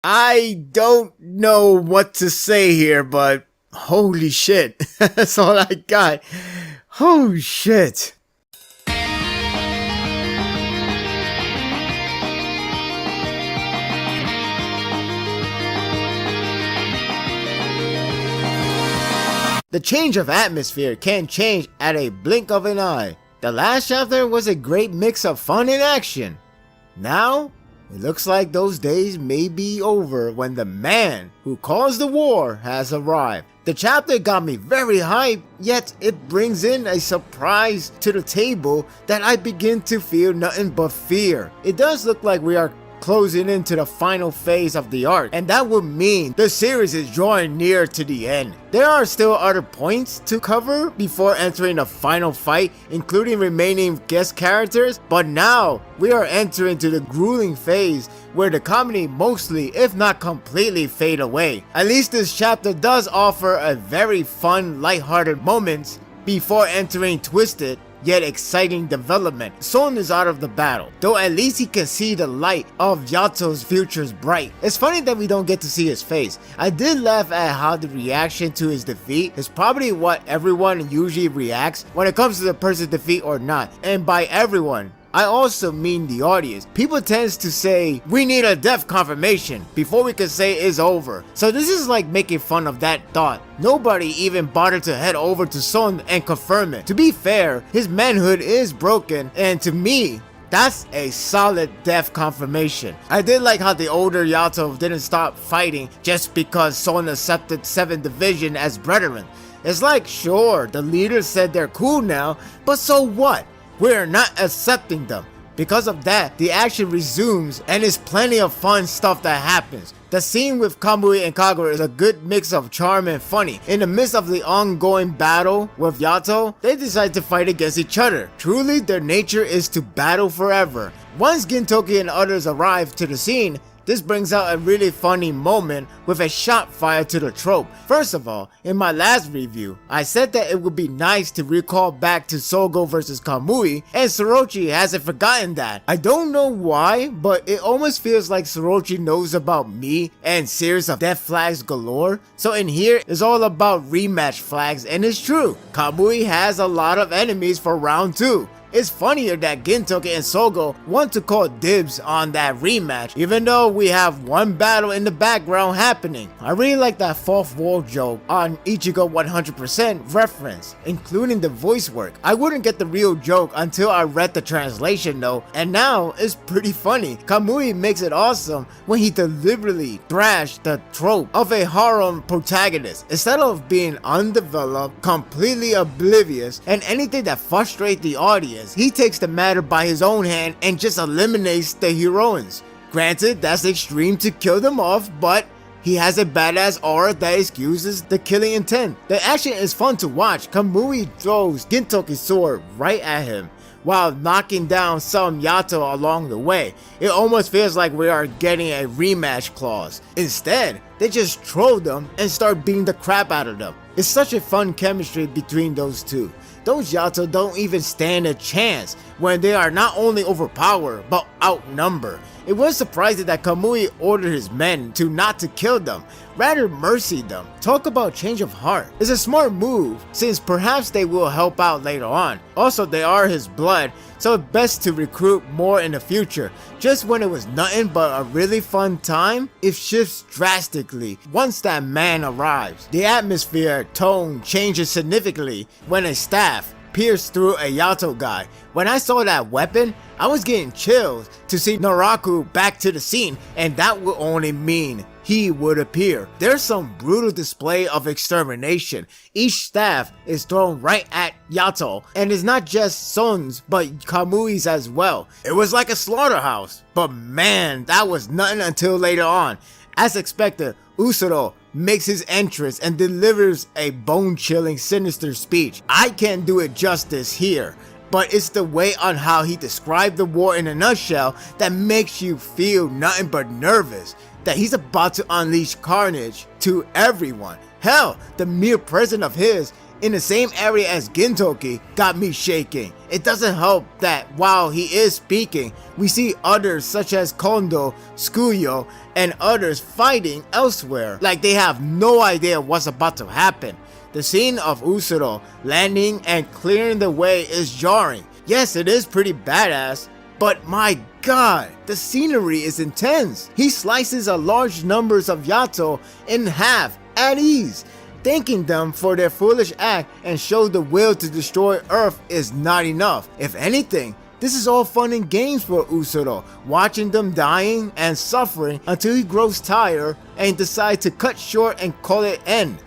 I don't know what to say here, but holy shit. That's all I got. Oh shit. The change of atmosphere can change at a blink of an eye. The last chapter was a great mix of fun and action. Now, it looks like those days may be over when the man who caused the war has arrived. The chapter got me very hyped, yet it brings in a surprise to the table that I begin to feel nothing but fear. It does look like we are closing into the final phase of the arc, and that would mean the series is drawing near to the end. There are still other points to cover before entering the final fight, including remaining guest characters, but now we are entering to the grueling phase where the comedy mostly, if not completely, fade away. At least this chapter does offer a very fun, lighthearted moments before entering twisted yet exciting development. Son is out of the battle, though at least he can see the light of Yato's future's bright. It's funny that we don't get to see his face. I did laugh at how the reaction to his defeat is probably what everyone usually reacts when it comes to the person's defeat or not. And by everyone, I also mean the audience. People tends to say, we need a death confirmation before we can say it's over. So this is like making fun of that thought. Nobody even bothered to head over to Son and confirm it. To be fair, his manhood is broken, and to me, that's a solid death confirmation. I did like how the older Yato didn't stop fighting just because Son accepted 7th Division as brethren. It's like, sure, the leaders said they're cool now, but so what? We're not accepting them. Because of that, the action resumes and there's plenty of fun stuff that happens. The scene with Kamui and Kagura is a good mix of charm and funny. In the midst of the ongoing battle with Yato, they decide to fight against each other. Truly, their nature is to battle forever. Once Gintoki and others arrive to the scene, this brings out a really funny moment with a shot fired to the trope. First of all, in my last review, I said that it would be nice to recall back to Sogo vs Kamui, and Sorochi hasn't forgotten that. I don't know why, but it almost feels like Sorochi knows about me and series of death flags galore. So in here, it's all about rematch flags, and it's true. Kamui has a lot of enemies for round 2. It's funnier that Gintoki and Sogo want to call dibs on that rematch, even though we have one battle in the background happening. I really like that fourth wall joke on Ichigo 100% reference, including the voice work. I wouldn't get the real joke until I read the translation though, and now it's pretty funny. Kamui makes it awesome when he deliberately thrashed the trope of a harem protagonist. Instead of being undeveloped, completely oblivious, and anything that frustrates the audience, he takes the matter by his own hand and just eliminates the heroines. Granted, that's extreme to kill them off, but he has a badass aura that excuses the killing intent. The action is fun to watch. Kamui throws Gintoki's sword right at him while knocking down some Yato along the way. It almost feels like we are getting a rematch clause. Instead, they just troll them and start beating the crap out of them. It's such a fun chemistry between those two. Those Yato don't even stand a chance when they are not only overpowered but outnumbered. It was surprising that Kamui ordered his men to not to kill them, rather mercy them. Talk about change of heart. It's a smart move since perhaps they will help out later on. Also, they are his blood, so it's best to recruit more in the future. Just when it was nothing but a really fun time, it shifts drastically once that man arrives. The atmosphere tone changes significantly when a staff pierced through a Yato guy. When I saw that weapon, I was getting chills to see Naraku back to the scene, and that would only mean he would appear. There's some brutal display of extermination. Each staff is thrown right at Yato, and it's not just Son's but Kamui's as well. It was like a slaughterhouse, but man, that was nothing until later on. As expected, Usuro makes his entrance and delivers a bone-chilling sinister speech. I can't do it justice here, but it's the way on how he described the war in a nutshell that makes you feel nothing but nervous that he's about to unleash carnage to everyone. Hell, the mere presence of his in the same area as Gintoki got me shaking. It doesn't help that while he is speaking, we see others such as Kondo, Tsukuyo, and others fighting elsewhere like they have no idea what's about to happen. The scene of Usuro landing and clearing the way is jarring. Yes, it is pretty badass, but my god, the scenery is intense. He slices a large numbers of Yato in half at ease, thanking them for their foolish act and show the will to destroy Earth is not enough. If anything, this is all fun and games for Usuro, watching them dying and suffering until he grows tired and decides to cut short and call it end.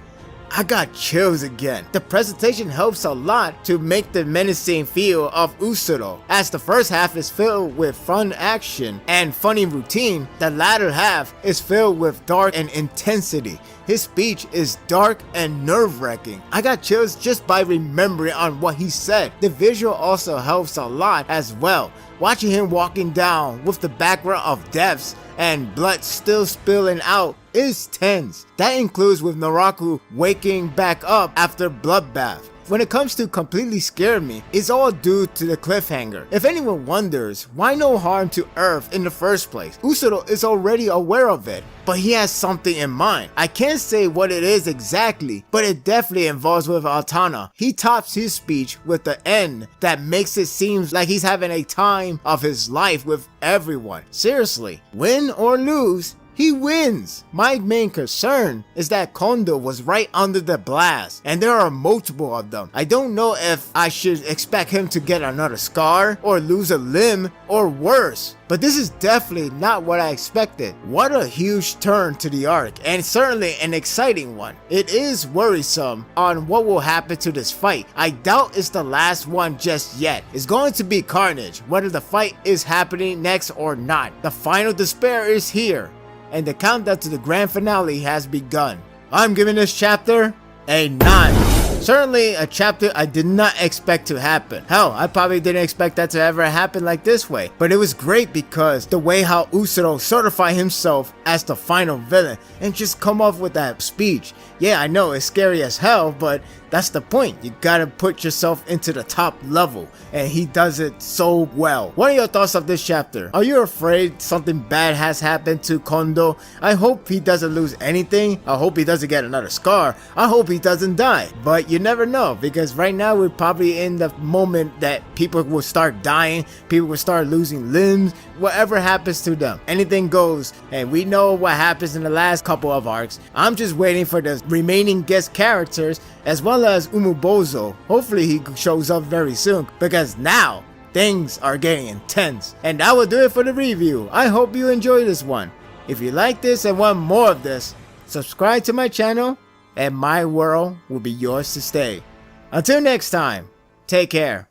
I got chills again. The presentation helps a lot to make the menacing feel of Usuro. As the first half is filled with fun action and funny routine, the latter half is filled with dark and intensity. His speech is dark and nerve-wracking. I got chills just by remembering on what he said. The visual also helps a lot as well. Watching him walking down with the background of deaths and blood still spilling out is tense. That includes with Naraku waking back up after bloodbath. When it comes to completely scared me, it's all due to the cliffhanger. If anyone wonders why no harm to Earth in the first place, Usuro is already aware of it, but he has something in mind. I can't say what it is exactly, but it definitely involves with Altana. He tops his speech with the end that makes it seem like he's having a time of his life with everyone. Seriously, win or lose, he wins. My main concern is that Kondo was right under the blast, and there are multiple of them. I don't know if I should expect him to get another scar, or lose a limb, or worse. But this is definitely not what I expected. What a huge turn to the arc, and certainly an exciting one. It is worrisome on what will happen to this fight. I doubt it's the last one just yet. It's going to be carnage, whether the fight is happening next or not. The final despair is here, and the countdown to the grand finale has begun. I'm giving this chapter a 9. Certainly a chapter I did not expect to happen. Hell, I probably didn't expect that to ever happen like this way. But it was great because the way how Usuro certified himself as the final villain and just come up with that speech. Yeah, I know it's scary as hell, but that's the point. You gotta put yourself into the top level, and he does it so well. What are your thoughts of this chapter? Are you afraid something bad has happened to Kondo? I hope he doesn't lose anything. I hope he doesn't get another scar. I hope he doesn't die. But you never know, because right now we're probably in the moment that people will start dying, people will start losing limbs, whatever happens to them. Anything goes, and we know what happens in the last couple of arcs. I'm just waiting for the remaining guest characters as well as Umubozo. Hopefully he shows up very soon, because now things are getting intense. And that will do it for the review. I hope you enjoyed this one. If you like this and want more of this, subscribe to my channel and my world will be yours to stay. Until next time, take care.